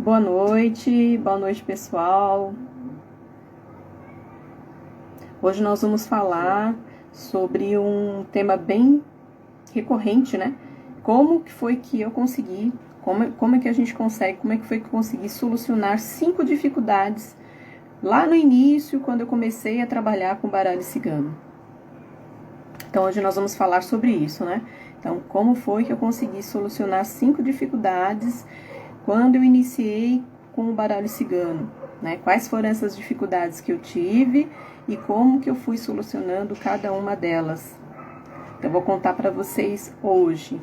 Boa noite pessoal. Hoje nós vamos falar sobre um tema bem recorrente, né? Como que foi que eu consegui, como é que a gente consegue, como é que foi que eu consegui solucionar 5 dificuldades lá no início, quando eu comecei a trabalhar com baralho cigano. Então hoje nós vamos falar sobre isso, né? Então, como foi que eu consegui solucionar 5 dificuldades quando eu iniciei com o baralho cigano, né? Quais foram essas dificuldades que eu tive e como que eu fui solucionando cada uma delas. Então, eu vou contar para vocês hoje.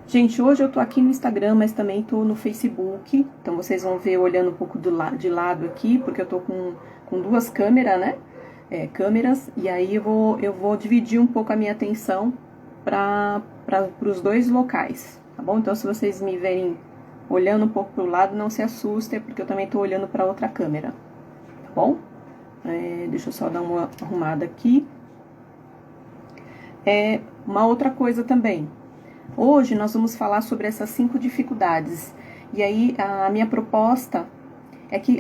Gente, hoje eu tô aqui no Instagram, mas também tô no Facebook. Então, vocês vão ver olhando um pouco de lado aqui, porque eu tô com duas câmeras, né? Câmeras, e aí eu vou dividir um pouco a minha atenção para os dois locais, tá bom? Então, se vocês me verem olhando um pouco para o lado, não se assustem, porque eu também estou olhando para outra câmera, tá bom? Deixa eu só dar uma arrumada aqui. Uma outra coisa também. Hoje nós vamos falar sobre essas 5 dificuldades. E aí, a minha proposta é que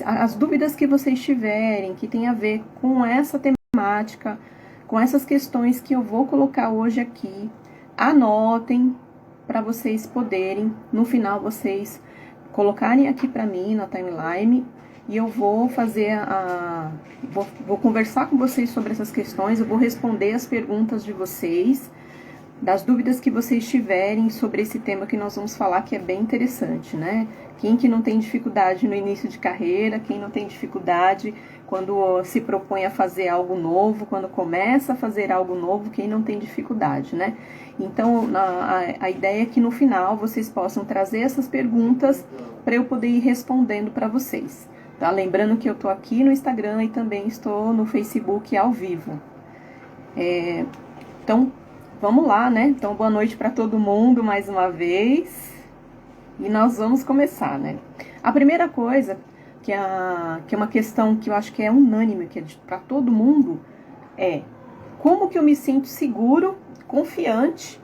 as dúvidas que vocês tiverem, que tem a ver com essa temática, com essas questões que eu vou colocar hoje aqui, anotem, para vocês poderem, no final, vocês colocarem aqui para mim na timeline e eu vou fazer vou conversar com vocês sobre essas questões, eu vou responder as perguntas de vocês, das dúvidas que vocês tiverem sobre esse tema que nós vamos falar, que é bem interessante, né? Quem que não tem dificuldade no início de carreira, quem não tem dificuldade quando se propõe a fazer algo novo, quando começa a fazer algo novo, quem não tem dificuldade, né? Então, a ideia é que no final vocês possam trazer essas perguntas para eu poder ir respondendo para vocês, tá? Lembrando que eu tô aqui no Instagram e também estou no Facebook ao vivo. Então, vamos lá, né? Então, boa noite para todo mundo mais uma vez. E nós vamos começar, né? A primeira coisa, que é uma questão que eu acho que é unânime, que é para todo mundo, é como que eu me sinto seguro, confiante,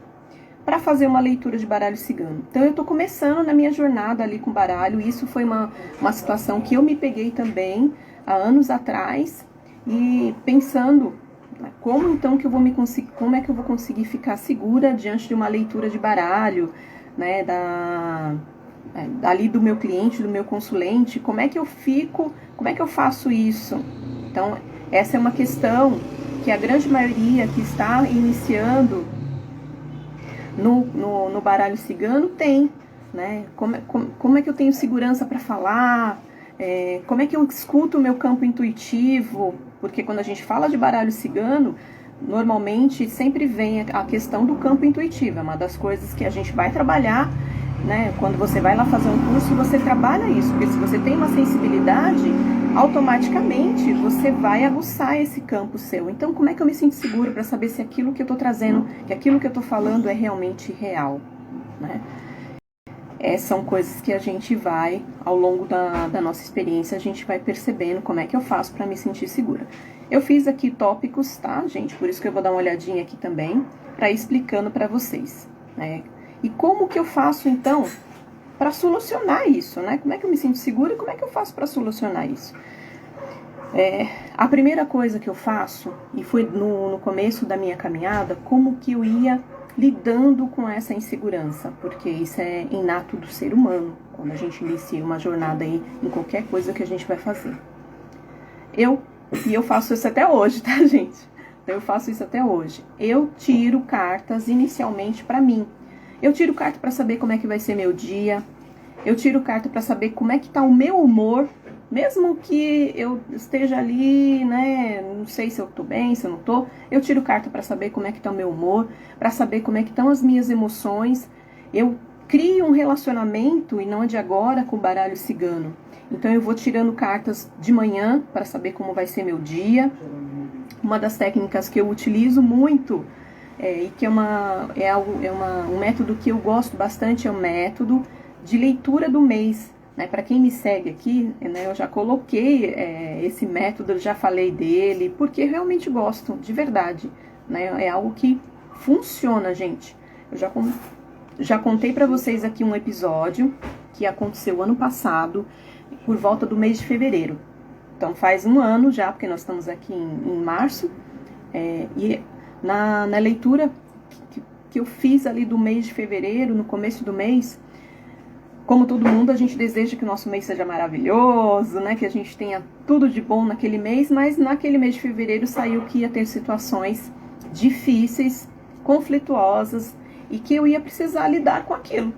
para fazer uma leitura de baralho cigano. Então, eu tô começando na minha jornada ali com baralho, isso foi uma situação que eu me peguei também há anos atrás, e pensando como então que eu vou como é que eu vou conseguir ficar segura diante de uma leitura de baralho, né, ali do meu cliente, do meu consulente, como é que eu fico, como é que eu faço isso? Então, essa é uma questão que a grande maioria que está iniciando no baralho cigano tem, né? Como é que eu tenho segurança para falar? Como é que eu escuto o meu campo intuitivo? Porque quando a gente fala de baralho cigano, normalmente sempre vem a questão do campo intuitivo, é uma das coisas que a gente vai trabalhar, né? Quando você vai lá fazer um curso, você trabalha isso, porque se você tem uma sensibilidade, automaticamente você vai aguçar esse campo seu. Então, como é que eu me sinto seguro para saber se aquilo que eu estou trazendo, que aquilo que eu estou falando é realmente real, né? São coisas que a gente vai, ao longo da nossa experiência, a gente vai percebendo como é que eu faço para me sentir segura. Eu fiz aqui tópicos, tá, gente? Por isso que eu vou dar uma olhadinha aqui também, para ir explicando para vocês, né? E como que eu faço, então, para solucionar isso, né? Como é que eu me sinto segura e como é que eu faço para solucionar isso? A primeira coisa que eu faço, e foi no começo da minha caminhada, como que eu ia lidando com essa insegurança, porque isso é inato do ser humano, quando a gente inicia uma jornada aí em qualquer coisa que a gente vai fazer. E eu faço isso até hoje, tá, gente? Então, eu faço isso até hoje. Eu tiro cartas inicialmente para mim. Eu tiro carta para saber como é que vai ser meu dia. Eu tiro carta para saber como é que tá o meu humor, mesmo que eu esteja ali, né, não sei se eu tô bem, se eu não tô, eu tiro carta para saber como é que tá o meu humor, para saber como é que estão as minhas emoções. Eu crio um relacionamento, e não é de agora, com o baralho cigano. Então eu vou tirando cartas de manhã para saber como vai ser meu dia. Uma das técnicas que eu utilizo muito, e que um método que eu gosto bastante, é o método de leitura do mês. Para quem me segue aqui, né, eu já coloquei esse método, eu já falei dele, porque eu realmente gosto, de verdade, né? É algo que funciona, gente. Eu já contei para vocês aqui um episódio que aconteceu ano passado, por volta do mês de fevereiro. Então faz um ano já, porque nós estamos aqui em março, e na leitura que eu fiz ali do mês de fevereiro, no começo do mês, como todo mundo, a gente deseja que o nosso mês seja maravilhoso, né? Que a gente tenha tudo de bom naquele mês, mas naquele mês de fevereiro saiu que ia ter situações difíceis, conflituosas, e que eu ia precisar lidar com aquilo,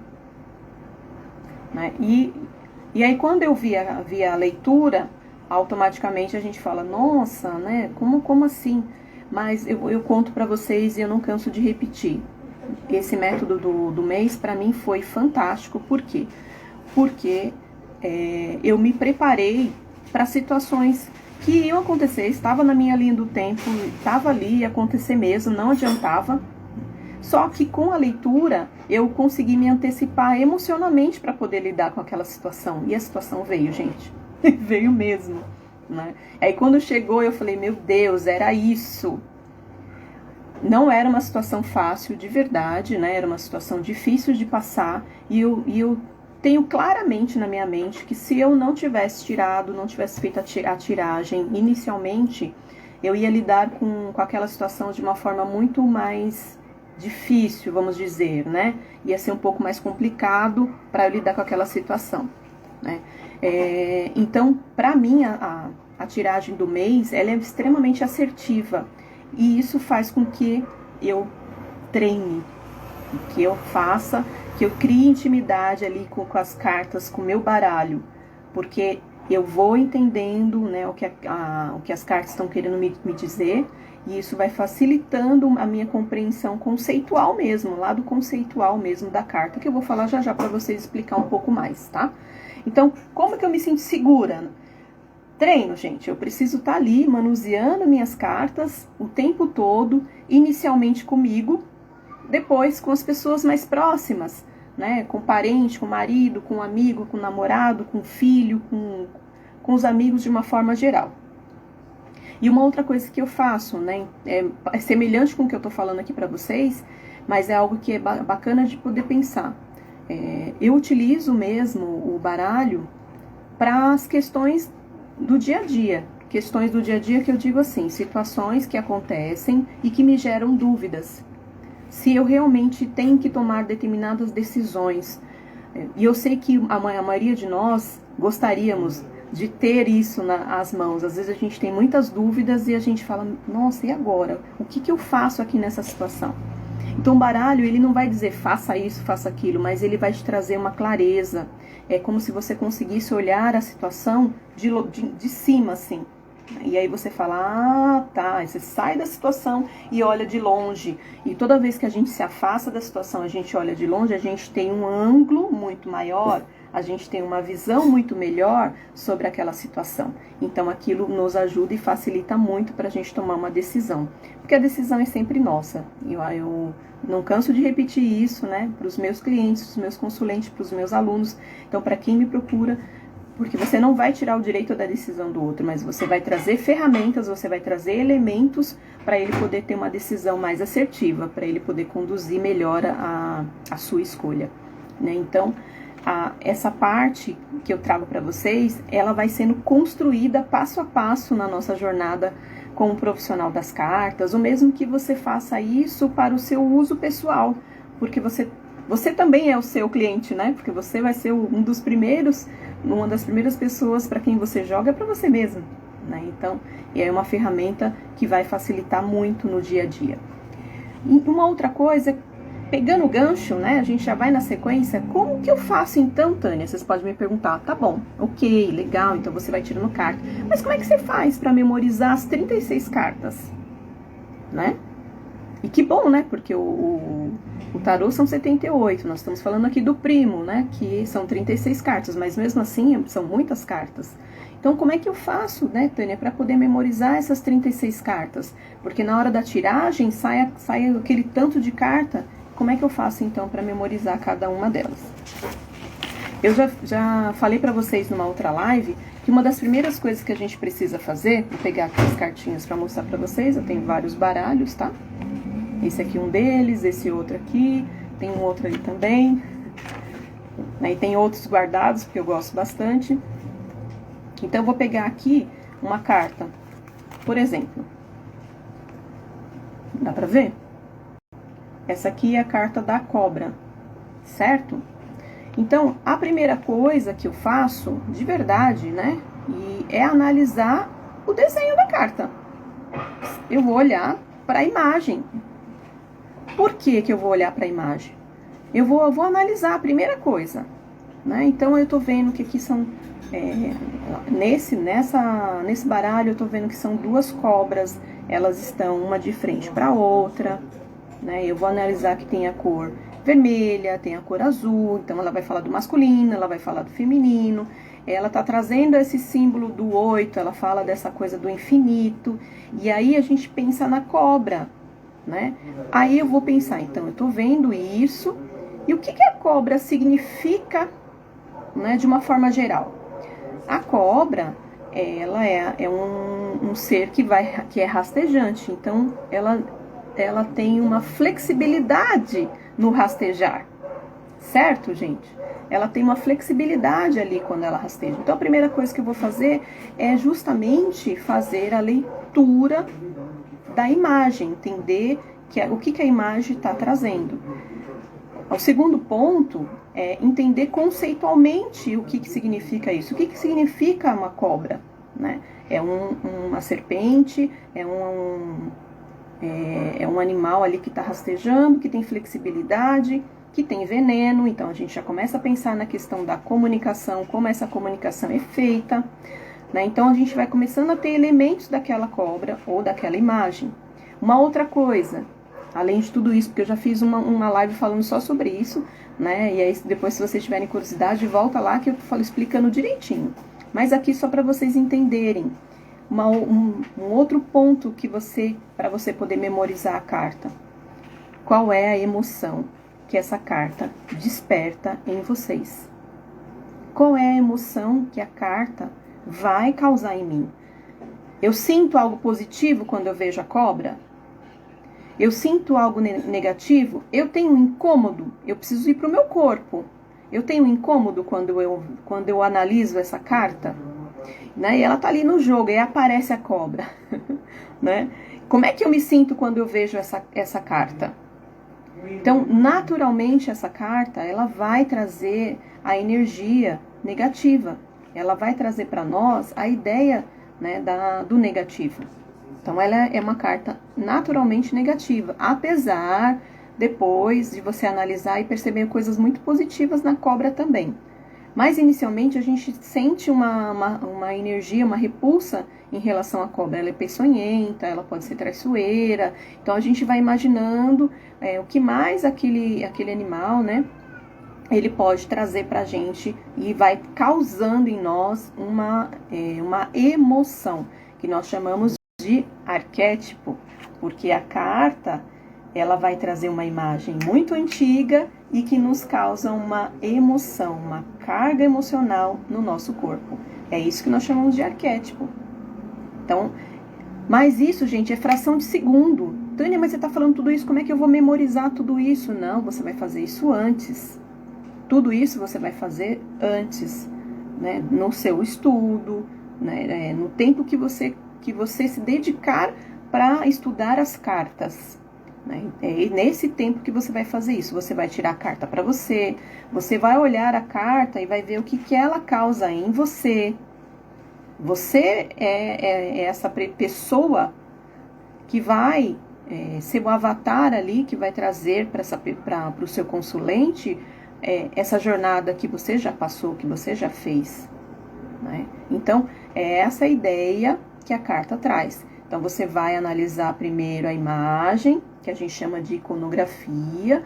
né? E aí quando eu vi a leitura, automaticamente a gente fala, nossa, né? Como assim? Mas eu conto para vocês e eu não canso de repetir. Esse método do mês, para mim, foi fantástico. Por quê? Porque eu me preparei para situações que iam acontecer. Estava na minha linha do tempo, estava ali, ia acontecer mesmo, não adiantava. Só que com a leitura, eu consegui me antecipar emocionalmente para poder lidar com aquela situação. E a situação veio, gente. Veio mesmo, né? Aí quando chegou, eu falei, meu Deus, era isso. Não era uma situação fácil, de verdade, né? Era uma situação difícil de passar. E eu tenho claramente na minha mente que se eu não tivesse tirado, não tivesse feito a tiragem inicialmente, eu ia lidar com aquela situação de uma forma muito mais difícil, vamos dizer, né? Ia ser um pouco mais complicado para eu lidar com aquela situação, né? Então, para mim, a tiragem do mês, ela é extremamente assertiva. E isso faz com que eu treine, que eu faça, que eu crie intimidade ali com as cartas, com o meu baralho. Porque eu vou entendendo, né, o que as cartas estão querendo me dizer. E isso vai facilitando a minha compreensão conceitual mesmo, lá do conceitual mesmo da carta, que eu vou falar já já para vocês explicar um pouco mais, tá? Então, como que eu me sinto segura? Treino, gente, eu preciso estar ali manuseando minhas cartas o tempo todo, inicialmente comigo, depois com as pessoas mais próximas, né? Com o parente, com o marido, com o amigo, com o namorado, com o filho, com os amigos de uma forma geral. E uma outra coisa que eu faço, né? É semelhante com o que eu estou falando aqui para vocês, mas é algo que é bacana de poder pensar. Eu utilizo mesmo o baralho para as questões do dia a dia. Questões do dia a dia que eu digo assim, situações que acontecem e que me geram dúvidas. Se eu realmente tenho que tomar determinadas decisões. E eu sei que a maioria de nós gostaríamos de ter isso nas mãos. Às vezes a gente tem muitas dúvidas e a gente fala, nossa, e agora? O que eu faço aqui nessa situação? Então o baralho, ele não vai dizer faça isso, faça aquilo, mas ele vai te trazer uma clareza. É como se você conseguisse olhar a situação de cima, assim. E aí você fala, ah, tá. Aí você sai da situação e olha de longe. E toda vez que a gente se afasta da situação, a gente olha de longe, a gente tem um ângulo muito maior, a gente tem uma visão muito melhor sobre aquela situação. Então aquilo nos ajuda e facilita muito para a gente tomar uma decisão. Porque a decisão é sempre nossa. Eu não canso de repetir isso, né, para os meus clientes, para os meus consulentes, para os meus alunos. Então, para quem me procura, porque você não vai tirar o direito da decisão do outro, mas você vai trazer ferramentas, você vai trazer elementos para ele poder ter uma decisão mais assertiva, para ele poder conduzir melhor a sua escolha, né? Então, essa parte que eu trago para vocês, ela vai sendo construída passo a passo na nossa jornada com um profissional das cartas, ou mesmo que você faça isso para o seu uso pessoal, porque você também é o seu cliente, né? Porque você vai ser uma das primeiras pessoas para quem você joga, é para você mesmo, né? Então, é uma ferramenta que vai facilitar muito no dia a dia. E uma outra coisa, pegando o gancho, né? A gente já vai na sequência. Como que eu faço então, Tânia? Vocês podem me perguntar. Tá bom, ok, legal, então você vai tirando carta. Mas como é que você faz para memorizar as 36 cartas? Né? E que bom, né? Porque o tarô são 78. Nós estamos falando aqui do primo, né? Que são 36 cartas, mas mesmo assim são muitas cartas. Então, como é que eu faço, né, Tânia, para poder memorizar essas 36 cartas? Porque na hora da tiragem sai aquele tanto de carta. Como é que eu faço, então, para memorizar cada uma delas? Eu já falei para vocês numa outra live que uma das primeiras coisas que a gente precisa fazer, vou pegar aqui as cartinhas para mostrar para vocês, eu tenho vários baralhos, tá? Esse aqui é um deles, esse outro aqui, tem um outro ali também. né? E tem outros guardados, porque eu gosto bastante. Então, eu vou pegar aqui uma carta, por exemplo. Dá pra ver? Essa aqui é a carta da cobra, certo? Então, a primeira coisa que eu faço, de verdade, né? É analisar o desenho da carta. Eu vou olhar para a imagem. Por que que eu vou olhar para a imagem? Eu vou analisar a primeira coisa, né? Então, eu tô vendo que aqui são... nesse baralho, eu tô vendo que são duas cobras. Elas estão uma de frente para outra, né? Eu vou analisar que tem a cor vermelha, tem a cor azul. Então, ela vai falar do masculino, ela vai falar do feminino. Ela tá trazendo esse símbolo do 8, ela fala dessa coisa do infinito. E aí, a gente pensa na cobra, né? Aí, eu vou pensar, então, eu tô vendo isso. E o que que a cobra significa, né, de uma forma geral? A cobra, ela é um ser que é rastejante. Então, ela tem uma flexibilidade no rastejar, certo, gente? Ela tem uma flexibilidade ali quando ela rasteja. Então, a primeira coisa que eu vou fazer é justamente fazer a leitura da imagem, entender o que a imagem está trazendo. O segundo ponto é entender conceitualmente o que significa isso. O que significa uma cobra, né? É uma serpente, é um animal ali que está rastejando, que tem flexibilidade, que tem veneno. Então, a gente já começa a pensar na questão da comunicação, como essa comunicação é feita, né? Então, a gente vai começando a ter elementos daquela cobra ou daquela imagem. Uma outra coisa, além de tudo isso, porque eu já fiz uma live falando só sobre isso, né? E aí, depois, se vocês tiverem curiosidade, volta lá que eu falo explicando direitinho. Mas aqui só para vocês entenderem. Um outro ponto para você poder memorizar a carta. Qual é a emoção que essa carta desperta em vocês? Qual é a emoção que a carta vai causar em mim? Eu sinto algo positivo quando eu vejo a cobra? Eu sinto algo negativo? Eu tenho um incômodo? Eu preciso ir para o meu corpo. Eu tenho um incômodo quando eu analiso essa carta? Né? E ela tá ali no jogo, e aparece a cobra. Né? Como é que eu me sinto quando eu vejo essa carta? Então, naturalmente, essa carta, ela vai trazer a energia negativa. Ela vai trazer para nós a ideia, né, do negativo. Então, ela é uma carta naturalmente negativa, apesar, depois de você analisar e perceber coisas muito positivas na cobra também. Mas, inicialmente, a gente sente uma energia, uma repulsa em relação à cobra. Ela é peçonhenta, ela pode ser traiçoeira. Então, a gente vai imaginando o que mais aquele animal, né, ele pode trazer pra gente e vai causando em nós uma emoção, que nós chamamos de arquétipo, porque a carta, ela vai trazer uma imagem muito antiga e que nos causa uma emoção, uma carga emocional no nosso corpo. É isso que nós chamamos de arquétipo. Então, mas isso, gente, é fração de segundo. Tânia, mas você está falando tudo isso, como é que eu vou memorizar tudo isso? Não, você vai fazer isso antes. Tudo isso você vai fazer antes, né? No seu estudo, né? No tempo que você se dedicar para estudar as cartas. É nesse tempo que você vai fazer isso. Você vai tirar a carta para você, você vai olhar a carta e vai ver o que ela causa em você. Você é essa pessoa que vai ser o avatar ali, que vai trazer para o seu consulente essa jornada que você já passou, que você já fez. Né? Então, é essa ideia que a carta traz. Então, você vai analisar primeiro a imagem, que a gente chama de iconografia.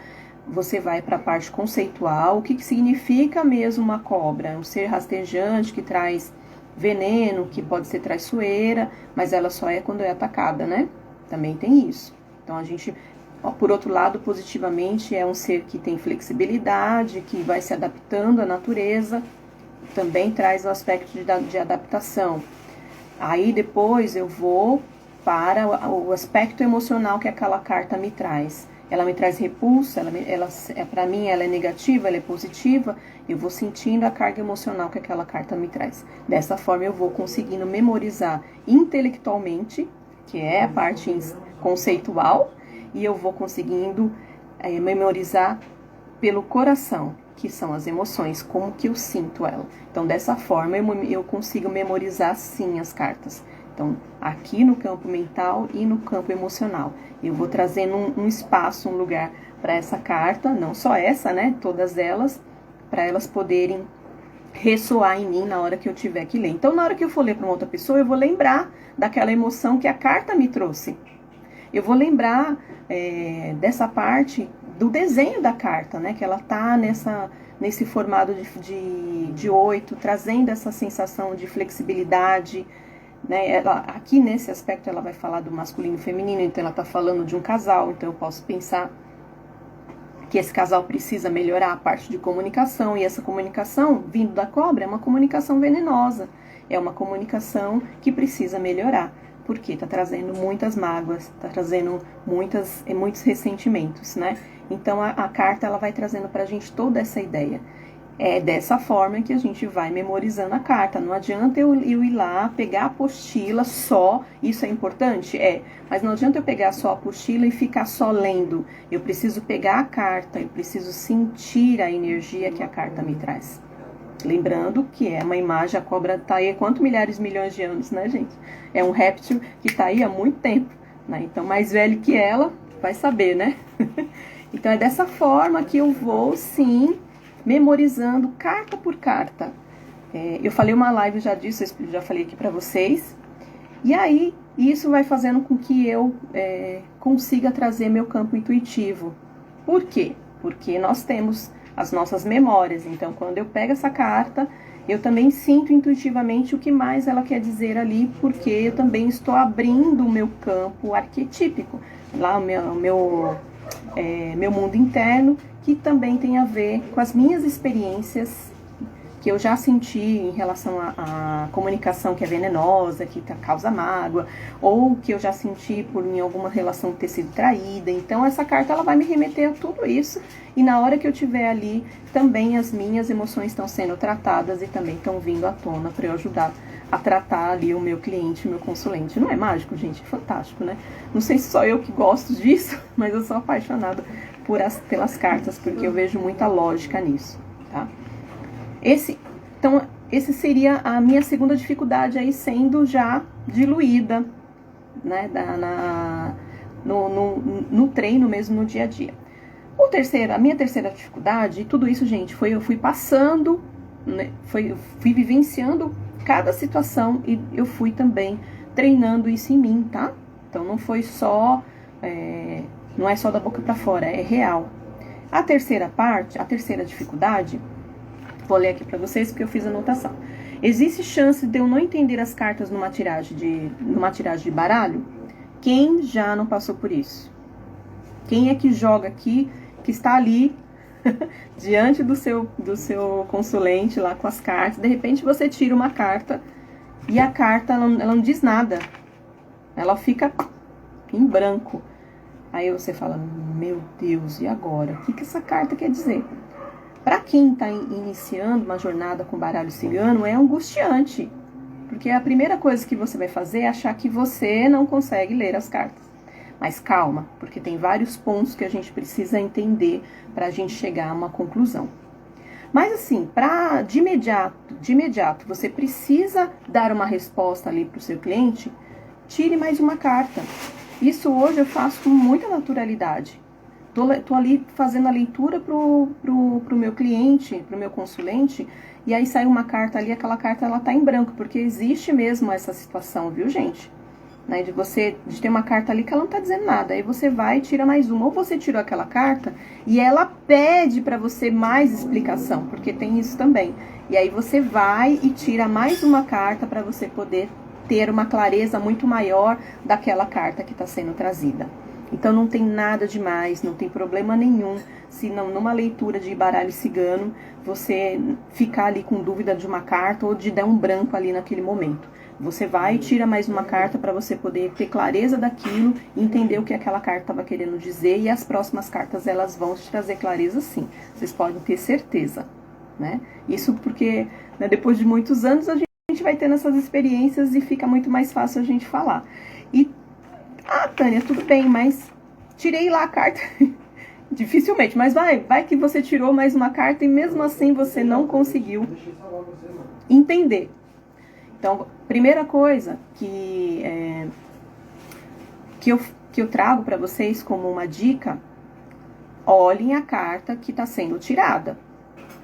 Você vai para a parte conceitual, o que significa mesmo uma cobra? Um ser rastejante que traz veneno, que pode ser traiçoeira, mas ela só é quando é atacada, né? Também tem isso. Então, a gente, por outro lado, positivamente, é um ser que tem flexibilidade, que vai se adaptando à natureza, também traz o aspecto de adaptação. Aí, depois, eu vou para o aspecto emocional que aquela carta me traz. ela me traz repulsa, para mim ela é negativa, ela é positiva, eu vou sentindo a carga emocional que aquela carta me traz. Dessa forma eu vou conseguindo memorizar intelectualmente, que é a parte conceitual, e eu vou conseguindo memorizar pelo coração, que são as emoções, como que eu sinto ela. Então, dessa forma, eu consigo memorizar, sim, as cartas. Então, aqui no campo mental e no campo emocional. Eu vou trazendo um espaço, um lugar para essa carta, não só essa, né? Todas elas, para elas poderem ressoar em mim na hora que eu tiver que ler. Então, na hora que eu for ler para uma outra pessoa, eu vou lembrar daquela emoção que a carta me trouxe. Eu vou lembrar dessa parte do desenho da carta, né? Que ela tá nesse formato de 8, trazendo essa sensação de flexibilidade, né? Aqui nesse aspecto ela vai falar do masculino e feminino, então ela tá falando de um casal, então eu posso pensar que esse casal precisa melhorar a parte de comunicação, e essa comunicação vindo da cobra é uma comunicação venenosa, é uma comunicação que precisa melhorar, porque tá trazendo muitas mágoas, tá trazendo muitos ressentimentos, né? Então a carta ela vai trazendo pra gente toda essa ideia. É dessa forma que a gente vai memorizando a carta. Não adianta eu ir lá, pegar a apostila só, isso é importante? Mas não adianta eu pegar só a apostila e ficar só lendo. Eu preciso pegar a carta, eu preciso sentir a energia que a carta me traz. Lembrando que é uma imagem, a cobra tá aí há quantos milhões de anos, né, gente? É um réptil que tá aí há muito tempo, né? Então, mais velho que ela, vai saber, né? Então, é dessa forma que eu vou, sim, memorizando carta por carta. Eu falei uma live já disso, eu já falei aqui pra vocês. E aí, isso vai fazendo com que eu consiga trazer meu campo intuitivo. Por quê? Porque nós temos as nossas memórias. Então, quando eu pego essa carta, eu também sinto intuitivamente o que mais ela quer dizer ali, porque eu também estou abrindo o meu campo arquetípico. Lá, o meu mundo interno, que também tem a ver com as minhas experiências que eu já senti em relação à comunicação que é venenosa, que causa mágoa, ou que eu já senti por em alguma relação ter sido traída. Então essa carta ela vai me remeter a tudo isso, e na hora que eu estiver ali, também as minhas emoções estão sendo tratadas e também estão vindo à tona para eu ajudar a tratar ali o meu cliente, o meu consulente. Não é mágico, gente? É fantástico, né? Não sei se só eu que gosto disso, mas eu sou apaixonada pelas cartas, porque eu vejo muita lógica nisso, tá? Então, esse seria a minha segunda dificuldade aí, sendo já diluída, né, no treino mesmo, no dia a dia. A minha terceira dificuldade, e tudo isso, gente, eu fui passando, né, eu fui vivenciando cada situação e eu fui também treinando isso em mim, tá? Então, não foi só, não é só da boca pra fora, é real. A terceira dificuldade, vou ler aqui pra vocês porque eu fiz a anotação. Existe chance de eu não entender as cartas numa tiragem de baralho? Quem já não passou por isso? Quem é que joga aqui, que está ali diante do seu consulente lá com as cartas? De repente você tira uma carta e a carta ela não diz nada. Ela fica em branco. Aí você fala, meu Deus, e agora? O que essa carta quer dizer? Para quem está iniciando uma jornada com baralho cigano, é angustiante. Porque a primeira coisa que você vai fazer é achar que você não consegue ler as cartas. Mas calma, porque tem vários pontos que a gente precisa entender para a gente chegar a uma conclusão. Mas assim, de imediato, você precisa dar uma resposta ali para o seu cliente, tire mais uma carta. Isso hoje eu faço com muita naturalidade. Tô ali fazendo a leitura pro meu cliente, pro meu consulente, e aí sai uma carta ali, aquela carta ela tá em branco, porque existe mesmo essa situação, viu, gente? Né, de ter uma carta ali que ela não tá dizendo nada, aí você vai e tira mais uma, ou você tirou aquela carta e ela pede pra você mais explicação, porque tem isso também. E aí você vai e tira mais uma carta pra você poder ter uma clareza muito maior daquela carta que está sendo trazida. Então não tem nada demais, não tem problema nenhum se numa leitura de baralho cigano você ficar ali com dúvida de uma carta ou de dar um branco ali naquele momento. Você vai e tira mais uma carta para você poder ter clareza daquilo, entender o que aquela carta estava querendo dizer, e as próximas cartas elas vão te trazer clareza sim. Vocês podem ter certeza, né? Isso porque, né, depois de muitos anos a gente vai tendo essas experiências e fica muito mais fácil a gente falar. E, Tânia, tudo bem, mas tirei lá a carta. Dificilmente, mas vai que você tirou mais uma carta e mesmo assim você não conseguiu entender. Então, primeira coisa que eu trago para vocês como uma dica, olhem a carta que está sendo tirada.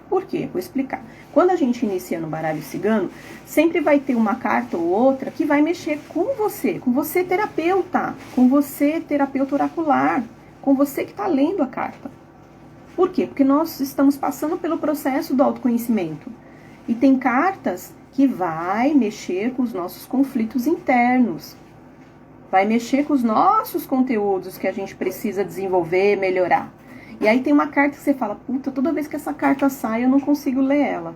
Por quê? Vou explicar. Quando a gente inicia no baralho cigano, sempre vai ter uma carta ou outra que vai mexer com você terapeuta, com você terapeuta oracular, com você que está lendo a carta. Por quê? Porque nós estamos passando pelo processo do autoconhecimento. E tem cartas que vai mexer com os nossos conflitos internos. Vai mexer com os nossos conteúdos que a gente precisa desenvolver, melhorar. E aí tem uma carta que você fala, puta, toda vez que essa carta sai eu não consigo ler ela.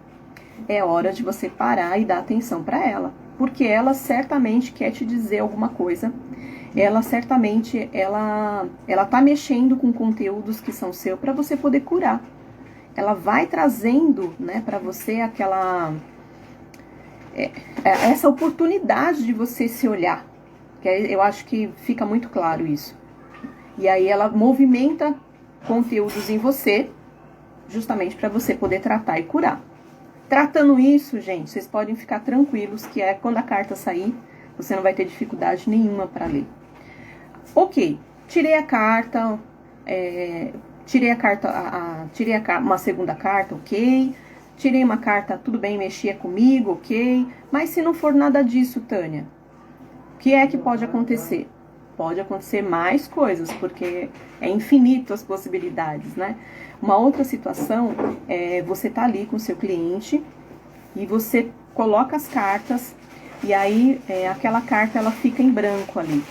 É hora de você parar e dar atenção para ela. Porque ela certamente quer te dizer alguma coisa. Ela certamente, ela tá mexendo com conteúdos que são seus para você poder curar. Ela vai trazendo, né, para você essa oportunidade de você se olhar. Que eu acho que fica muito claro isso. E aí ela movimenta conteúdos em você, justamente para você poder tratar e curar. Tratando isso, gente, vocês podem ficar tranquilos que quando a carta sair, você não vai ter dificuldade nenhuma para ler. Ok, tirei a carta, uma segunda carta, ok. Tirei uma carta, tudo bem, mexia comigo, ok. Mas se não for nada disso, Tânia, o que é que pode acontecer? Pode acontecer mais coisas, porque é infinito as possibilidades, né? Uma outra situação é você tá ali com o seu cliente e você coloca as cartas e aí aquela carta ela fica em branco ali.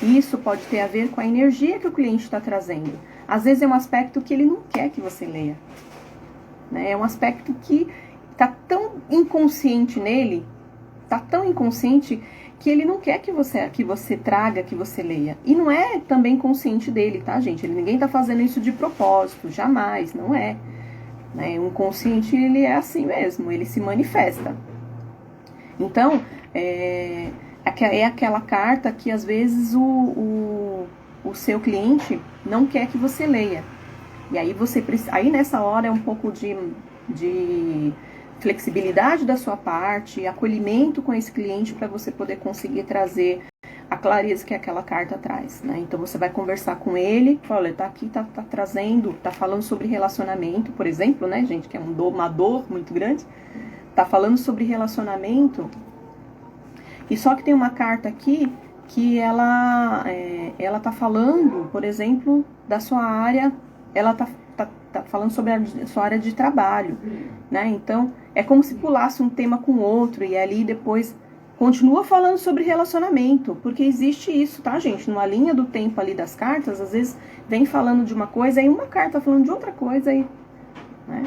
Isso pode ter a ver com a energia que o cliente está trazendo. Às vezes é um aspecto que ele não quer que você leia, né? É um aspecto que tá tão inconsciente nele, tá tão inconsciente que ele não quer que você traga, que você leia. E não é também consciente dele, tá, gente? Ninguém tá fazendo isso de propósito, jamais, não é. Né? Um consciente, ele é assim mesmo, ele se manifesta. Então, é aquela carta que às vezes o seu cliente não quer que você leia. E aí aí nessa hora é um pouco de flexibilidade da sua parte, acolhimento com esse cliente para você poder conseguir trazer a clareza que aquela carta traz, né? Então você vai conversar com ele, olha, tá aqui, tá trazendo, tá falando sobre relacionamento, por exemplo, né, gente, que é uma dor muito grande, tá falando sobre relacionamento, e só que tem uma carta aqui que ela tá falando, por exemplo, da sua área, ela tá falando sobre a sua área de trabalho, né? Então, é como se pulasse um tema com outro e ali depois continua falando sobre relacionamento, porque existe isso, tá, gente? Numa linha do tempo ali das cartas, às vezes vem falando de uma coisa e uma carta falando de outra coisa, né?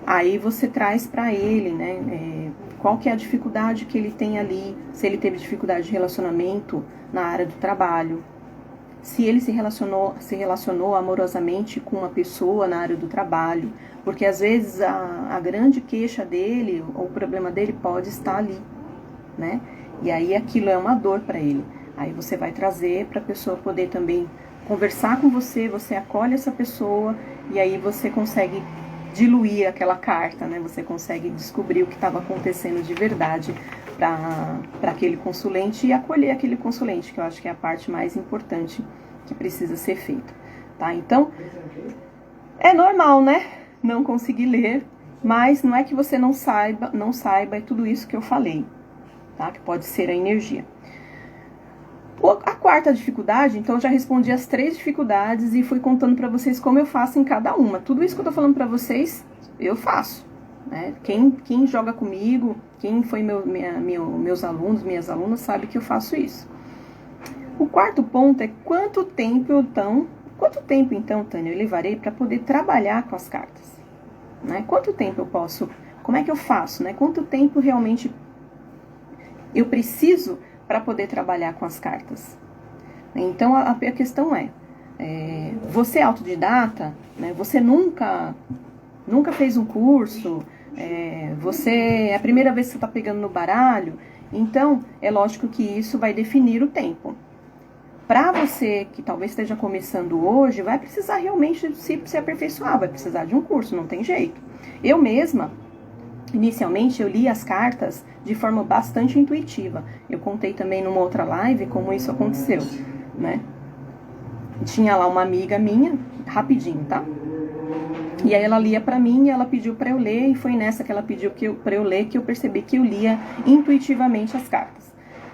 Aí você traz para ele, né? Qual que é a dificuldade que ele tem ali, se ele teve dificuldade de relacionamento na área do trabalho, se ele se relacionou amorosamente com uma pessoa na área do trabalho, porque às vezes a grande queixa dele, ou o problema dele pode estar ali, né? E aí aquilo é uma dor para ele. Aí você vai trazer para a pessoa poder também conversar com você, você acolhe essa pessoa e aí você consegue diluir aquela carta, né? Você consegue descobrir o que estava acontecendo de verdade para aquele consulente e acolher aquele consulente, que eu acho que é a parte mais importante que precisa ser feita, tá? Então, é normal, né? Não conseguir ler, mas não é que você não saiba, é tudo isso que eu falei, tá? Que pode ser a energia. A quarta dificuldade, então eu já respondi as 3 dificuldades e fui contando para vocês como eu faço em cada uma. Tudo isso que eu tô falando para vocês, eu faço, né? Quem joga comigo, quem foi meus alunos, minhas alunas, sabe que eu faço isso. O quarto ponto é quanto tempo então, Tânia, eu levarei para poder trabalhar com as cartas, né? Quanto tempo eu posso, como é que eu faço, né? Quanto tempo realmente eu preciso para poder trabalhar com as cartas. Então, a questão você é autodidata, né? Você nunca fez um curso, é a primeira vez que você está pegando no baralho, então é lógico que isso vai definir o tempo. Para você que talvez esteja começando hoje, vai precisar realmente se aperfeiçoar, vai precisar de um curso, não tem jeito. Eu mesma, inicialmente, eu li as cartas de forma bastante intuitiva. Eu contei também numa outra live como isso aconteceu, né? Tinha lá uma amiga minha, rapidinho, tá? E aí ela lia pra mim e ela pediu pra eu ler, e foi nessa que ela pediu pra eu ler que eu percebi que eu lia intuitivamente as cartas.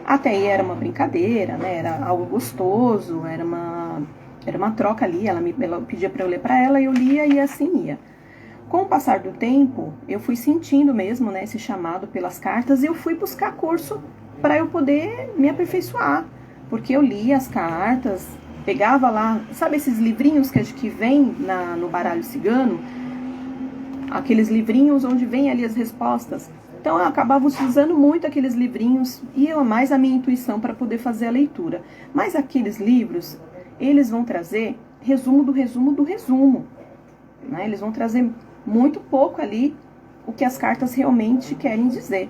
Até aí era uma brincadeira, né? Era algo gostoso, era uma troca ali, ela pedia pra eu ler pra ela, e eu lia e assim ia. Com o passar do tempo, eu fui sentindo mesmo, né, esse chamado pelas cartas, e eu fui buscar curso para eu poder me aperfeiçoar. Porque eu lia as cartas, pegava lá, sabe esses livrinhos que vem no baralho cigano? Aqueles livrinhos onde vem ali as respostas. Então eu acabava utilizando muito aqueles livrinhos e mais a minha intuição para poder fazer a leitura. Mas aqueles livros, eles vão trazer resumo do resumo do resumo, né? Eles vão trazer muito pouco ali o que as cartas realmente querem dizer,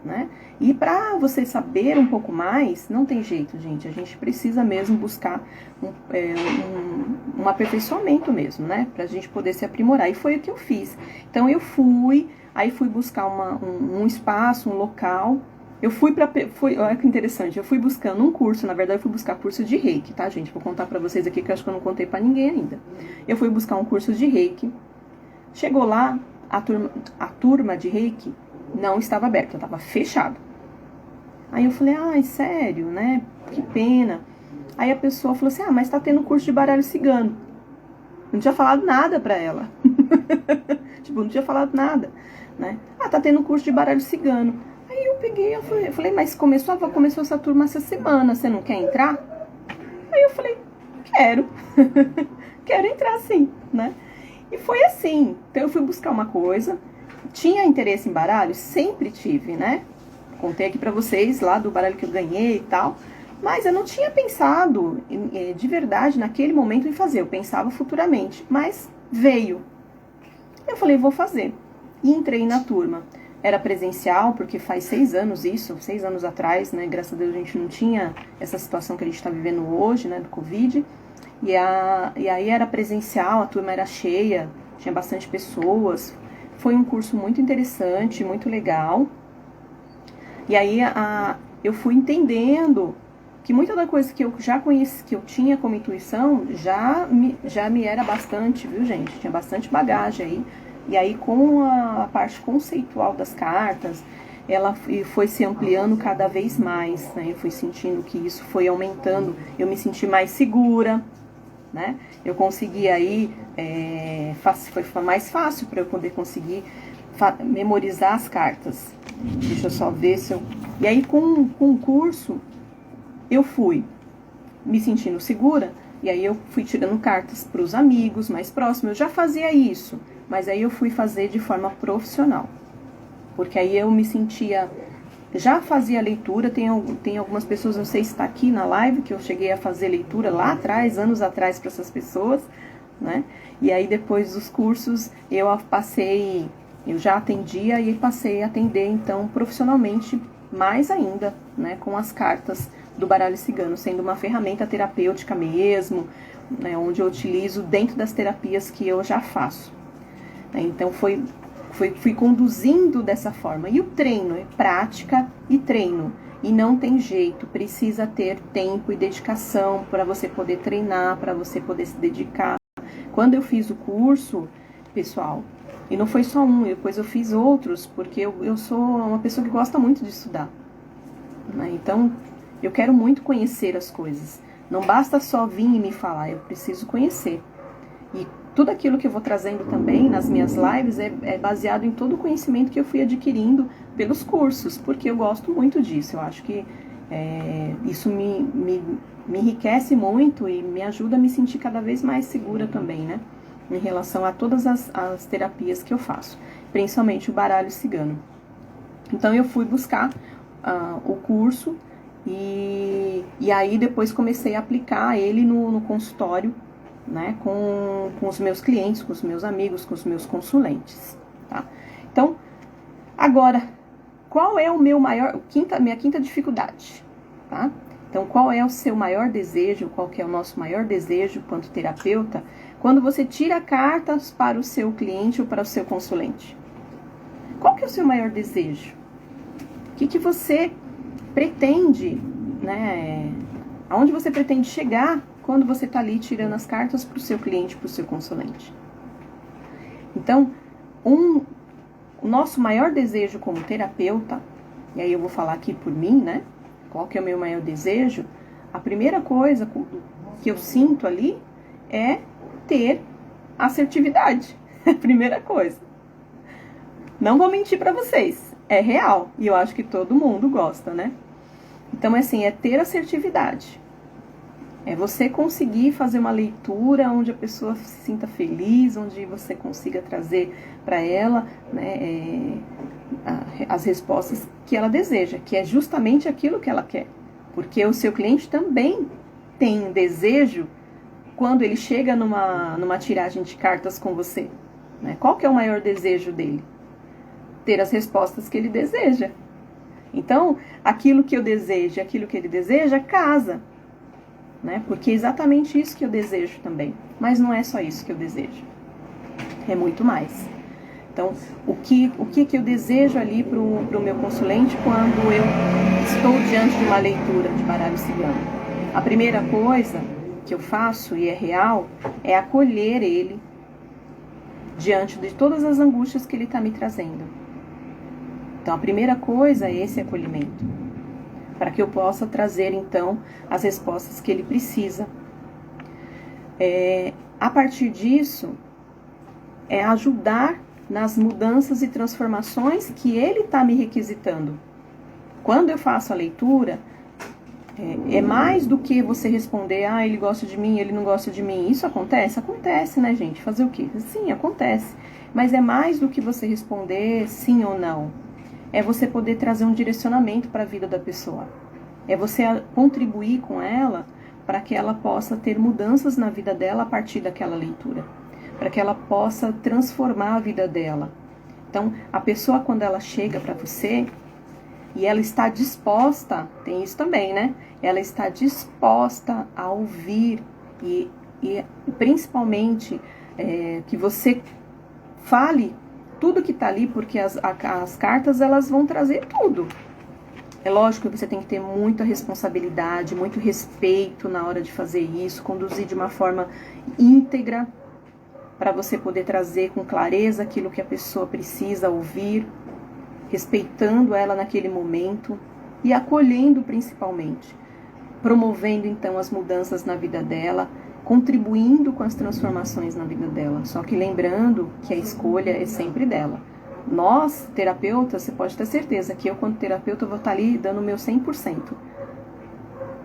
né? E para você saber um pouco mais, não tem jeito, gente. A gente precisa mesmo buscar um aperfeiçoamento mesmo, né? Pra gente poder se aprimorar. E foi o que eu fiz. Então eu fui buscar um espaço, um local. Olha que interessante, eu fui buscando um curso, na verdade eu fui buscar curso de Reiki, tá, gente? Vou contar pra vocês aqui que eu acho que eu não contei pra ninguém ainda. Eu fui buscar um curso de Reiki. Chegou lá, a turma de Reiki não estava aberta, estava fechada. Aí eu falei, ai, sério, né? Que pena. Aí a pessoa falou assim, mas tá tendo curso de baralho cigano. Não tinha falado nada pra ela. Tipo, não tinha falado nada, né? Tá tendo curso de baralho cigano. Aí eu peguei, eu falei, mas começou essa turma essa semana, você não quer entrar? Aí eu falei, quero. Quero entrar sim, né? E foi assim. Então eu fui buscar uma coisa. Tinha interesse em baralho? Sempre tive, né? Contei aqui pra vocês lá do baralho que eu ganhei e tal. Mas eu não tinha pensado de verdade naquele momento em fazer. Eu pensava futuramente. Mas veio. Eu falei, vou fazer. E entrei na turma. Era presencial, porque faz 6 anos isso, 6 anos atrás, né? Graças a Deus a gente não tinha essa situação que a gente tá vivendo hoje, né? Do Covid. E aí era presencial, a turma era cheia, tinha bastante pessoas. Foi um curso muito interessante, muito legal. E aí eu fui entendendo que muita da coisa que eu já conheci, que eu tinha como intuição, já me era bastante, viu, gente? Tinha bastante bagagem aí. E aí com a parte conceitual das cartas, ela foi se ampliando cada vez mais, né? Eu fui sentindo que isso foi aumentando, eu me senti mais segura, né? Eu consegui aí, foi mais fácil para eu poder conseguir memorizar as cartas. Deixa eu só ver se eu... E aí com o curso, eu fui me sentindo segura, e aí eu fui tirando cartas para os amigos mais próximos. Eu já fazia isso, mas aí eu fui fazer de forma profissional. Porque aí eu me sentia... Já fazia leitura, tem algumas pessoas, não sei se está aqui na live, que eu cheguei a fazer leitura lá atrás, anos atrás, para essas pessoas, né? E aí depois dos cursos eu já atendia e passei a atender então profissionalmente mais ainda, né? Com as cartas do baralho cigano, sendo uma ferramenta terapêutica mesmo, né? Onde eu utilizo dentro das terapias que eu já faço. Então fui conduzindo dessa forma. E o treino é prática e treino. E não tem jeito, precisa ter tempo e dedicação para você poder treinar, para você poder se dedicar. Quando eu fiz o curso, pessoal, e não foi só um, depois eu fiz outros, porque eu sou uma pessoa que gosta muito de estudar, né? Então, eu quero muito conhecer as coisas. Não basta só vir e me falar, eu preciso conhecer. E tudo aquilo que eu vou trazendo também nas minhas lives é baseado em todo o conhecimento que eu fui adquirindo pelos cursos, porque eu gosto muito disso. Eu acho que isso me enriquece muito e me ajuda a me sentir cada vez mais segura também, né? Em relação a todas as terapias que eu faço, principalmente o baralho cigano. Então eu fui buscar o curso e aí depois comecei a aplicar ele no consultório, né, com os meus clientes, com os meus amigos, com os meus consulentes, tá? Então, agora, qual é o meu minha quinta dificuldade, tá? Então, qual é o seu maior desejo, qual que é o nosso maior desejo quanto terapeuta, quando você tira cartas para o seu cliente ou para o seu consulente? Qual que é o seu maior desejo? O que você pretende, né? Aonde você pretende chegar quando você está ali tirando as cartas para o seu cliente, para o seu consulente? Então, o nosso maior desejo como terapeuta, e aí eu vou falar aqui por mim, né? Qual que é o meu maior desejo? A primeira coisa que eu sinto ali é ter assertividade. É a primeira coisa. Não vou mentir para vocês, é real. E eu acho que todo mundo gosta, né? Então, assim, é ter assertividade. É você conseguir fazer uma leitura onde a pessoa se sinta feliz, onde você consiga trazer para ela, né, as respostas que ela deseja, que é justamente aquilo que ela quer. Porque o seu cliente também tem desejo quando ele chega numa tiragem de cartas com você. Né? Qual que é o maior desejo dele? Ter as respostas que ele deseja. Então, aquilo que eu desejo e aquilo que ele deseja casa. Né? Porque é exatamente isso que eu desejo também. Mas não é só isso que eu desejo. É muito mais. Então, o que eu desejo ali para o meu consulente quando eu estou diante de uma leitura de baralho cigano? A primeira coisa que eu faço, e é real, é acolher ele diante de todas as angústias que ele está me trazendo. Então, a primeira coisa é esse acolhimento, para que eu possa trazer, então, as respostas que ele precisa. A partir disso, é ajudar nas mudanças e transformações que ele está me requisitando. Quando eu faço a leitura, é mais do que você responder, ele gosta de mim, ele não gosta de mim. Isso acontece? Acontece, né, gente? Fazer o quê? Sim, acontece. Mas é mais do que você responder sim ou não. É você poder trazer um direcionamento para a vida da pessoa. É você contribuir com ela para que ela possa ter mudanças na vida dela a partir daquela leitura. Para que ela possa transformar a vida dela. Então, a pessoa, quando ela chega para você e ela está disposta, tem isso também, né? Ela está disposta a ouvir e principalmente que você fale tudo que está ali, porque as cartas elas vão trazer tudo. É lógico que você tem que ter muita responsabilidade, muito respeito na hora de fazer isso, conduzir de uma forma íntegra, para você poder trazer com clareza aquilo que a pessoa precisa ouvir, respeitando ela naquele momento e acolhendo principalmente, promovendo então as mudanças na vida dela, contribuindo com as transformações na vida dela. Só que lembrando que a escolha é sempre dela. Nós, terapeutas, você pode ter certeza que eu, quando terapeuta, vou estar ali dando o meu 100%.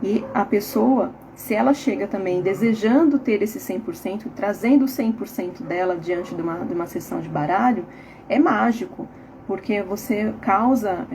E a pessoa, se ela chega também desejando ter esse 100%, trazendo o 100% dela diante de uma sessão de baralho, é mágico, porque você causa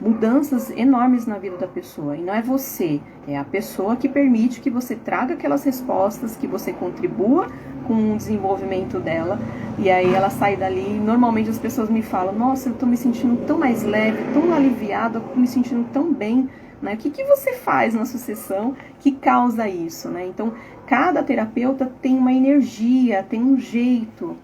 mudanças enormes na vida da pessoa. E não é você, é a pessoa que permite que você traga aquelas respostas, que você contribua com o desenvolvimento dela. E aí ela sai dali, e normalmente as pessoas me falam, nossa, eu tô me sentindo tão mais leve, tão aliviada, tô me sentindo tão bem. Né? O que você faz na sua sessão que causa isso? Né? Então, cada terapeuta tem uma energia, tem um jeito.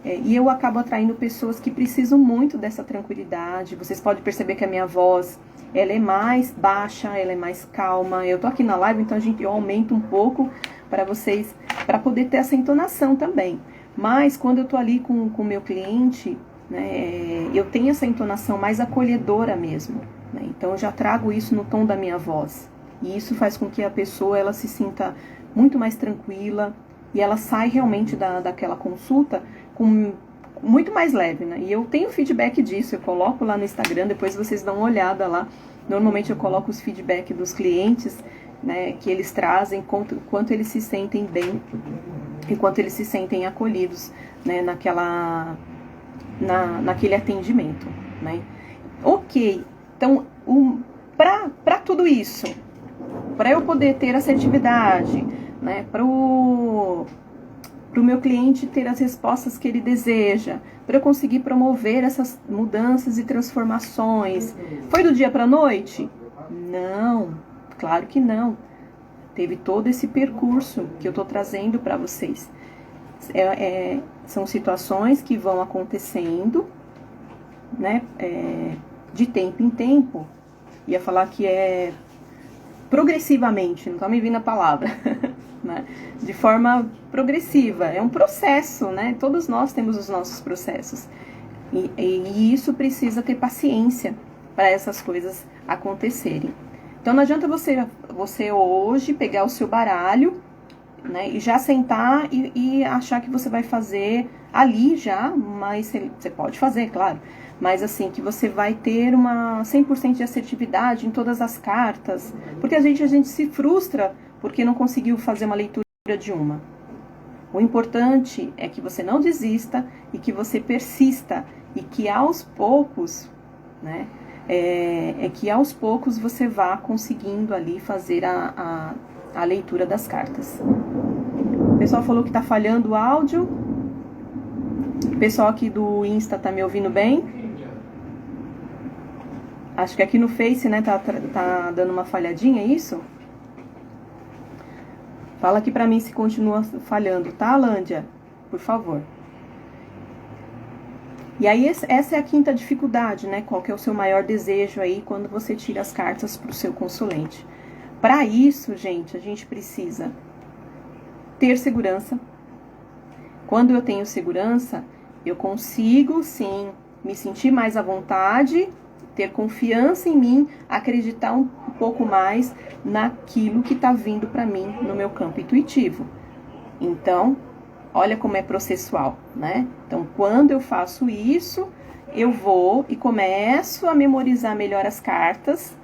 E eu acabo atraindo pessoas que precisam muito dessa tranquilidade. Vocês podem perceber que a minha voz, ela é mais baixa, ela é mais calma. Eu tô aqui na live, então eu aumento um pouco para vocês, para poder ter essa entonação também. Mas quando eu tô ali com o meu cliente, né, eu tenho essa entonação mais acolhedora mesmo. Né? Então eu já trago isso no tom da minha voz. E isso faz com que a pessoa ela se sinta muito mais tranquila e ela sai realmente daquela consulta com muito mais leve, né? E eu tenho feedback disso, eu coloco lá no Instagram, depois vocês dão uma olhada lá. Normalmente eu coloco os feedback dos clientes, né, que eles trazem, quanto eles se sentem bem e quanto eles se sentem acolhidos, né, naquele atendimento, né? Ok, Então, para tudo isso, para eu poder ter assertividade, né, para o meu cliente ter as respostas que ele deseja, para eu conseguir promover essas mudanças e transformações, foi do dia para a noite? Não, claro que não. Teve todo esse percurso que eu estou trazendo para vocês. São situações que vão acontecendo, né, de tempo em tempo. Ia falar que é progressivamente, não está me vindo a palavra, né? De forma progressiva. É um processo, né? Todos nós temos os nossos processos. E isso precisa ter paciência para essas coisas acontecerem. Então não adianta você hoje pegar o seu baralho, né, e já sentar e achar que você vai fazer ali já, mas você pode fazer, claro, mas assim, que você vai ter uma 100% de assertividade em todas as cartas, porque a gente se frustra porque não conseguiu fazer uma leitura de uma. O importante é que você não desista e que você persista e que aos poucos, né, que aos poucos você vá conseguindo ali fazer a leitura das cartas. O pessoal falou que tá falhando o áudio. O pessoal aqui do Insta tá me ouvindo bem? Acho que aqui no Face, né, tá dando uma falhadinha, é isso? Fala aqui pra mim se continua falhando, tá, Lândia? Por favor. E aí, essa é a quinta dificuldade, né? Qual que é o seu maior desejo aí quando você tira as cartas pro seu consulente? Para isso, gente, a gente precisa ter segurança. Quando eu tenho segurança, eu consigo, sim, me sentir mais à vontade, ter confiança em mim, acreditar um pouco mais naquilo que está vindo para mim no meu campo intuitivo. Então, olha como é processual, né? Então, quando eu faço isso, eu vou e começo a memorizar melhor as cartas.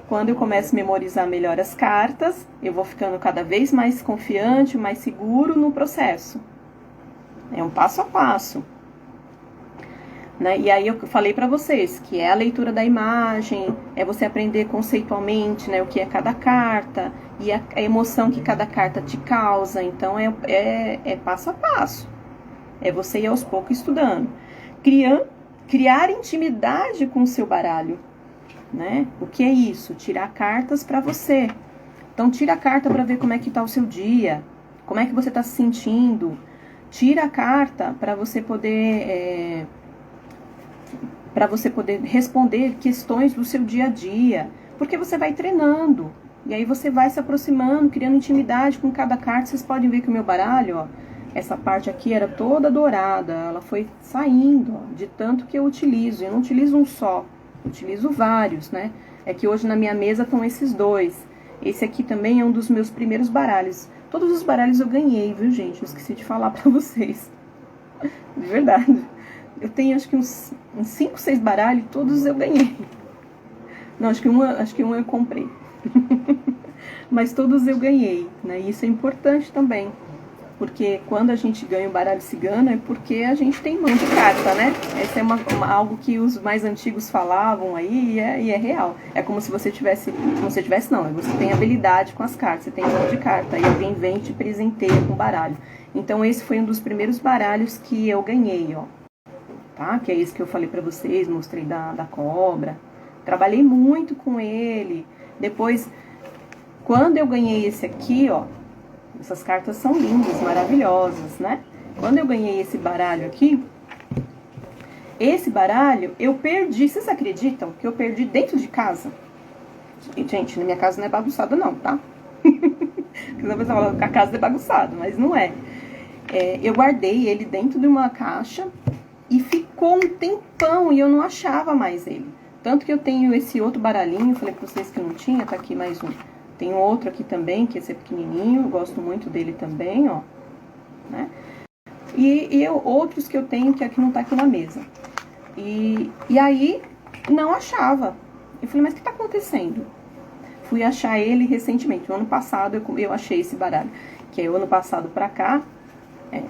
Quando eu começo a memorizar melhor as cartas, eu vou ficando cada vez mais confiante, mais seguro no processo. É um passo a passo. Né? E aí eu falei para vocês que é a leitura da imagem, é você aprender conceitualmente, né, o que é cada carta e a emoção que cada carta te causa. Então é passo a passo. É você ir aos poucos estudando. Criar intimidade com o seu baralho. Né? O que é isso? Tirar cartas para você. Então tira a carta para ver como é que tá o seu dia, como é que você tá se sentindo. Tira a carta para você poder responder questões do seu dia a dia, porque você vai treinando e aí você vai se aproximando, criando intimidade com cada carta. Vocês podem ver que o meu baralho, ó, essa parte aqui era toda dourada, ela foi saindo, ó, de tanto que eu utilizo. Eu não utilizo um só. Utilizo vários, né? É que hoje na minha mesa estão esses dois. Esse aqui também é um dos meus primeiros baralhos. Todos os baralhos eu ganhei, viu, gente? Eu esqueci de falar pra vocês. De verdade. Eu tenho acho que uns 5, 6 baralhos, todos eu ganhei. Não, acho que um eu comprei. Mas todos eu ganhei, né? E isso é importante também. Porque quando a gente ganha o baralho cigano é porque a gente tem mão de carta, né? Essa é algo que os mais antigos falavam aí e é real. É como se você tivesse... Não, você tem habilidade com as cartas, você tem mão de carta. E alguém vem e te presenteia com o baralho. Então esse foi um dos primeiros baralhos que eu ganhei, ó. Tá? Que é esse que eu falei pra vocês, mostrei da cobra. Trabalhei muito com ele. Depois, quando eu ganhei esse aqui, ó... Essas cartas são lindas, maravilhosas, né? Quando eu ganhei esse baralho aqui, esse baralho eu perdi. Vocês acreditam que eu perdi dentro de casa? E, gente, na minha casa não é bagunçada não, tá? Porque a pessoa fala que a casa é bagunçada, mas não é. Eu guardei ele dentro de uma caixa e ficou um tempão e eu não achava mais ele. Tanto que eu tenho esse outro baralhinho, falei pra vocês que não tinha, tá aqui mais um. Tem outro aqui também, que esse é pequenininho, eu gosto muito dele também, ó, né? E outros que eu tenho, que aqui não tá aqui na mesa. E aí, não achava. Eu falei, mas o que tá acontecendo? Fui achar ele recentemente. No ano passado, eu achei esse baralho. Que é o ano passado pra cá,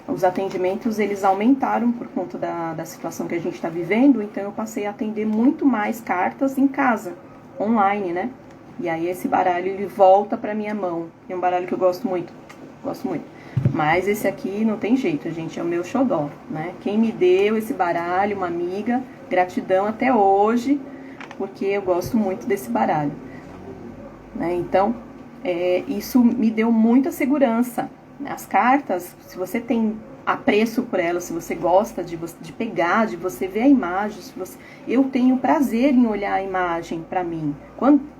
os atendimentos, eles aumentaram por conta da situação que a gente está vivendo, então eu passei a atender muito mais cartas em casa, online, né? E aí esse baralho, ele volta para minha mão. É um baralho que eu gosto muito, gosto muito. Mas esse aqui não tem jeito, gente, é o meu xodó, né? Quem me deu esse baralho, uma amiga, gratidão até hoje, porque eu gosto muito desse baralho, né? Então, isso me deu muita segurança. As cartas, se você tem apreço por elas, se você gosta de pegar, de você ver a imagem, eu tenho prazer em olhar a imagem para mim.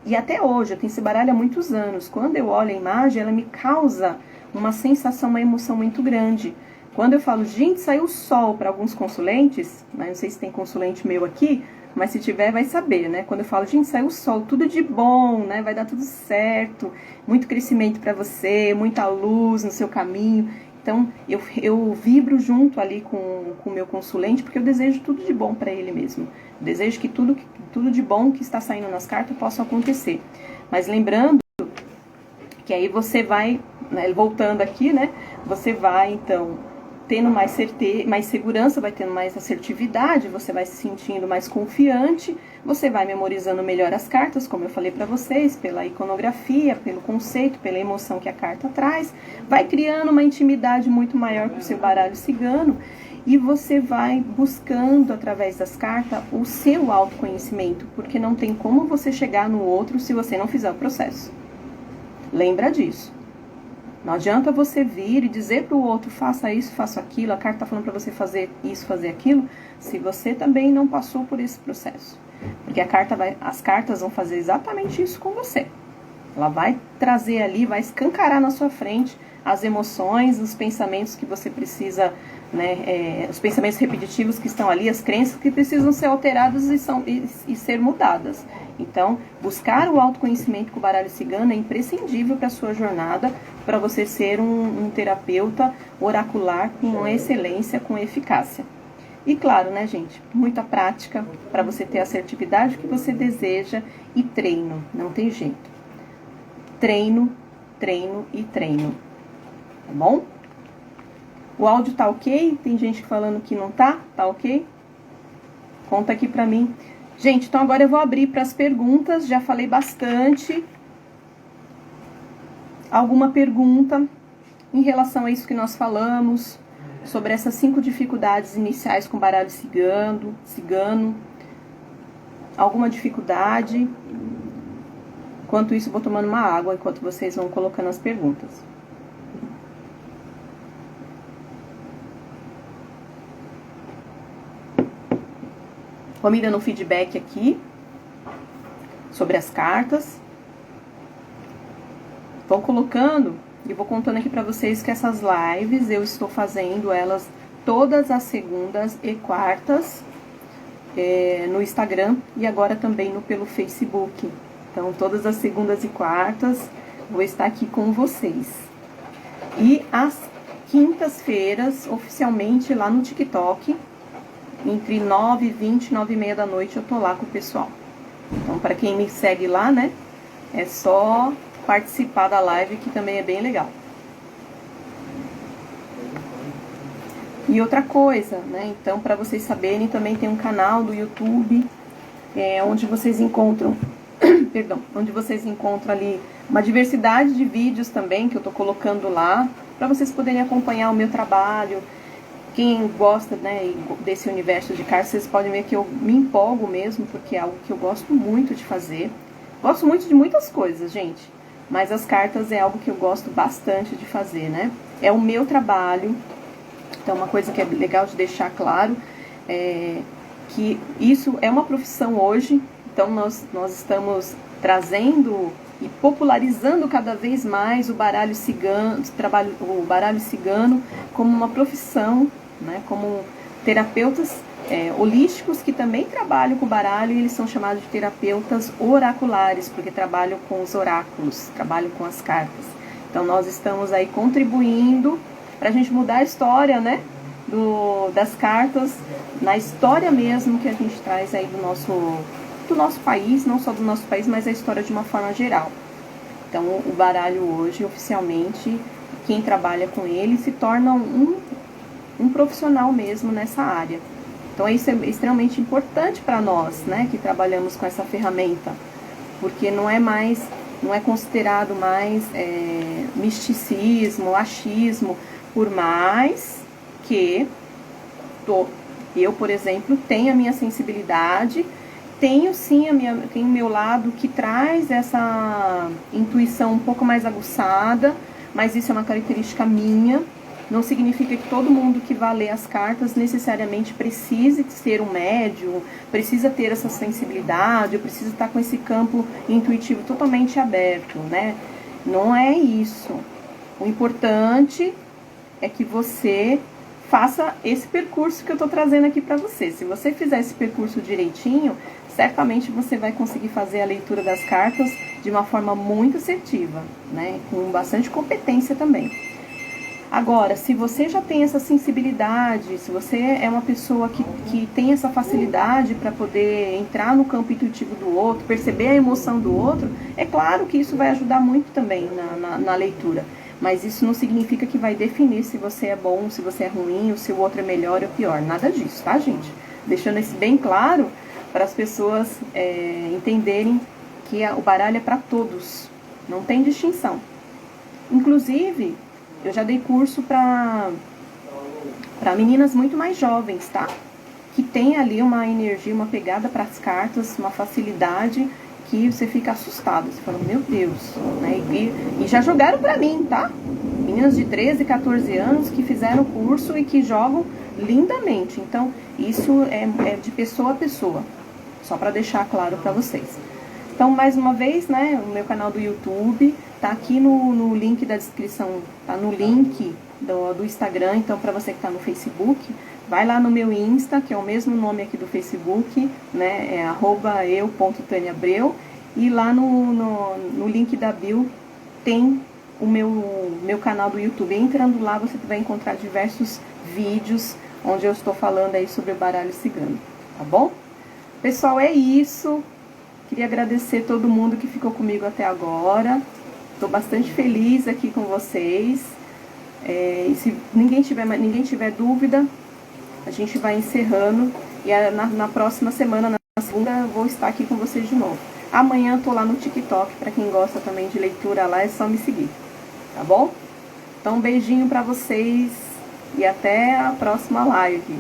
E até hoje, eu tenho esse baralho há muitos anos. Quando eu olho a imagem, ela me causa uma sensação, uma emoção muito grande. Quando eu falo, gente, saiu o sol para alguns consulentes, né? Não sei se tem consulente meu aqui, mas se tiver, vai saber, né? Quando eu falo, gente, saiu o sol, tudo de bom, né? Vai dar tudo certo, muito crescimento para você, muita luz no seu caminho. Então, eu vibro junto ali com o meu consulente, porque eu desejo tudo de bom para ele mesmo. Eu desejo que tudo de bom que está saindo nas cartas possa acontecer. Mas lembrando que aí você vai, né, voltando aqui, né? Você vai, então, tendo mais certeza, mais segurança, vai tendo mais assertividade, você vai se sentindo mais confiante, você vai memorizando melhor as cartas, como eu falei para vocês, pela iconografia, pelo conceito, pela emoção que a carta traz, vai criando uma intimidade muito maior com o seu baralho cigano, e você vai buscando, através das cartas, o seu autoconhecimento, porque não tem como você chegar no outro se você não fizer o processo. Lembra disso. Não adianta você vir e dizer para o outro, faça isso, faça aquilo, a carta está falando para você fazer isso, fazer aquilo, se você também não passou por esse processo. Porque as cartas vão fazer exatamente isso com você. Ela vai trazer ali, vai escancarar na sua frente as emoções, os pensamentos que você precisa, né, os pensamentos repetitivos que estão ali, as crenças que precisam ser alteradas e ser mudadas. Então, buscar o autoconhecimento com o baralho cigano é imprescindível para a sua jornada, para você ser um terapeuta oracular com excelência, com eficácia. E claro, né, gente, muita prática para você ter a assertividade que você deseja e treino, não tem jeito. Treino, treino e treino, tá bom? O áudio tá ok? Tem gente falando que não tá? Tá ok? Conta aqui pra mim. Gente, então agora eu vou abrir para as perguntas, já falei bastante. Alguma pergunta em relação a isso que nós falamos, sobre essas 5 dificuldades iniciais com baralho cigano? Alguma dificuldade? Enquanto isso, vou tomando uma água, enquanto vocês vão colocando as perguntas. Vou me dando um feedback aqui sobre as cartas. Vou colocando e vou contando aqui para vocês que essas lives eu estou fazendo elas todas as segundas e quartas no Instagram e agora também pelo Facebook. Então, todas as segundas e quartas vou estar aqui com vocês. E às quintas-feiras, oficialmente lá no TikTok, entre 9h20 e 9h30 da noite, eu tô lá com o pessoal. Então, para quem me segue lá, né, é só participar da live, que também é bem legal. E outra coisa, né, então, para vocês saberem, também tem um canal do YouTube, onde vocês encontram, perdão, onde vocês encontram ali uma diversidade de vídeos também, que eu tô colocando lá, para vocês poderem acompanhar o meu trabalho. Quem gosta, né, desse universo de cartas, vocês podem ver que eu me empolgo mesmo, porque é algo que eu gosto muito de fazer. Gosto muito de muitas coisas, gente, mas as cartas é algo que eu gosto bastante de fazer, né? É o meu trabalho, então uma coisa que é legal de deixar claro é que isso é uma profissão hoje, então nós estamos trazendo e popularizando cada vez mais o baralho cigano, o baralho cigano como uma profissão, né, como terapeutas holísticos que também trabalham com o baralho, e eles são chamados de terapeutas oraculares, porque trabalham com os oráculos, trabalham com as cartas. Então nós estamos aí contribuindo para a gente mudar a história, né, das cartas, na história mesmo que a gente traz aí do nosso país, não só do nosso país, mas a história de uma forma geral. Então, o baralho hoje, oficialmente, quem trabalha com ele se torna um profissional mesmo nessa área. Então isso é extremamente importante para nós, né, que trabalhamos com essa ferramenta, porque não é considerado mais misticismo, achismo, por mais que eu, por exemplo, tenho a minha sensibilidade, tenho sim tenho o meu lado que traz essa intuição um pouco mais aguçada, mas isso é uma característica minha. Não significa que todo mundo que vai ler as cartas necessariamente precise ser um médium, precisa ter essa sensibilidade, ou precisa estar com esse campo intuitivo totalmente aberto, né? Não é isso. O importante é que você faça esse percurso que eu estou trazendo aqui para você. Se você fizer esse percurso direitinho, certamente você vai conseguir fazer a leitura das cartas de uma forma muito assertiva, né? Com bastante competência também. Agora, se você já tem essa sensibilidade, se você é uma pessoa que tem essa facilidade para poder entrar no campo intuitivo do outro, perceber a emoção do outro, é claro que isso vai ajudar muito também na leitura. Mas isso não significa que vai definir se você é bom, se você é ruim, ou se o outro é melhor ou pior. Nada disso, tá, gente? Deixando isso bem claro para as pessoas entenderem que o baralho é para todos. Não tem distinção. Inclusive, eu já dei curso para meninas muito mais jovens, tá? Que tem ali uma energia, uma pegada para as cartas, uma facilidade que você fica assustado. Você fala, meu Deus, né? E já jogaram para mim, tá? Meninas de 13, 14 anos que fizeram o curso e que jogam lindamente. Então, isso é de pessoa a pessoa. Só para deixar claro para vocês. Então, mais uma vez, né, o meu canal do YouTube tá aqui no link da descrição, tá no link do Instagram. Então, para você que tá no Facebook, vai lá no meu Insta, que é o mesmo nome aqui do Facebook, né, é @eu.taniabreu, e lá no link da bio tem o meu canal do YouTube. Entrando lá, você vai encontrar diversos vídeos onde eu estou falando aí sobre o baralho cigano, tá bom? Pessoal, é isso. Queria agradecer todo mundo que ficou comigo até agora. Estou bastante feliz aqui com vocês. E se ninguém tiver dúvida, a gente vai encerrando. E na próxima semana, na segunda, eu vou estar aqui com vocês de novo. Amanhã estou lá no TikTok. Para quem gosta também de leitura lá, é só me seguir. Tá bom? Então, um beijinho para vocês. E até a próxima live.